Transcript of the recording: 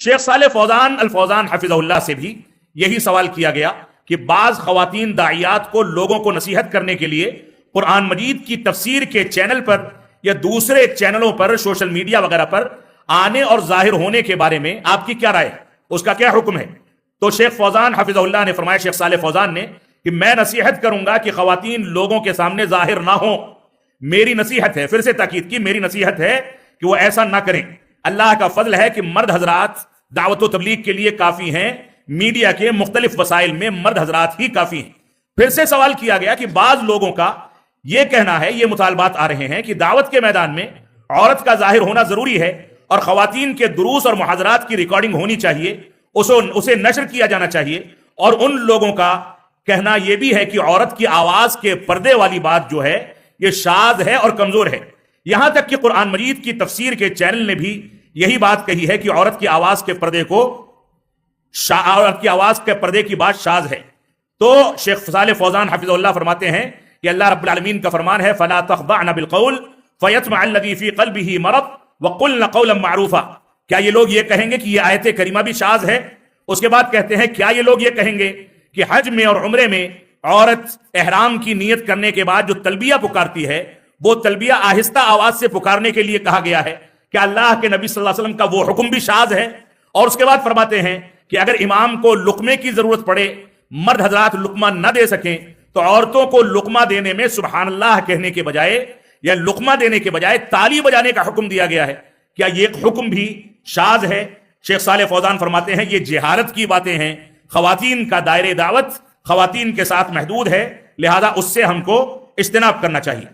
शेख सालेह फौजान अल फौजान हफिज़हुल्लाह से भी यही सवाल किया गया कि बाज खवातीन दाइयात को लोगों को नसीहत करने के लिए कुरान मजीद की तफसीर के चैनल पर या दूसरे चैनलों पर, सोशल मीडिया वगैरह पर आने और जाहिर होने के बारे में आपकी क्या राय है, उसका क्या हुक्म है? तो शेख फौजान हफिज़हुल्लाह ने फरमाया, शेख सालेह फौजान ने, कि मैं नसीहत करूंगा कि खवातीन लोगों के सामने जाहिर ना हो। मेरी नसीहत है, फिर से ताकीद की, मेरी नसीहत है कि वो ऐसा ना करें। अल्लाह का फजल है कि मर्द हजरात दावत व तबलीग के लिए काफी हैं, मीडिया के मुख्तलिफ वसाइल में मर्द हजरात ही काफी हैं। फिर से सवाल किया गया कि बाज लोगों का यह कहना है, ये मुतालबात आ रहे हैं कि दावत के मैदान में औरत का जाहिर होना जरूरी है और खवातीन के दुरूस और मुहाजरात की रिकॉर्डिंग होनी चाहिए, उसे नशर किया जाना चाहिए। और उन लोगों का कहना यह भी है कि औरत की आवाज के पर्दे वाली बात जो है यह शाद है और कमजोर है। यहां तक कि कुरान मजीद की तफसीर के चैनल ने भी यही बात कही है कि औरत की आवाज के पर्दे की बात शाज है। तो शेख सालेह फौजान हफिज़हुल्लाह फरमाते हैं कि अल्लाह रब्बुल आलमीन का फरमान है, फला तख़दअन बिलक़ौल फ़यत्मअल्लज़ी फ़ी क़ल्बिही मरद वक़ुल्न क़ौलन मअरूफ़ा। क्या ये लोग ये कहेंगे कि ये आयत करीमा भी शाज है? उसके बाद कहते हैं, क्या ये लोग ये कहेंगे कि हज में और उम्रे में औरत एहराम की नियत करने के बाद जो तलबिया पुकारती है, वो तलबिया आहिस्ता आवाज से पुकारने के लिए कहा गया है? क्या अल्लाह के नबी सल्लल्लाहु अलैहि वसल्लम का वो हुक्म भी शाज है? और उसके बाद फरमाते हैं कि अगर इमाम को लुकमे की जरूरत पड़े, मर्द हजरात लुकमा न दे सकें, तो औरतों को लुकमा देने में सुबहान अल्लाह कहने के बजाय या लुकमा देने के बजाय ताली बजाने का हुक्म दिया गया है। क्या ये हुक्म भी शाज है? शेख सालेह फौजान फरमाते हैं, ये जिहारत की बातें हैं। खवातीन का दायरे दावत खवातीन के साथ महदूद है, लिहाजा उससे हमको इज्तिनाब करना चाहिए।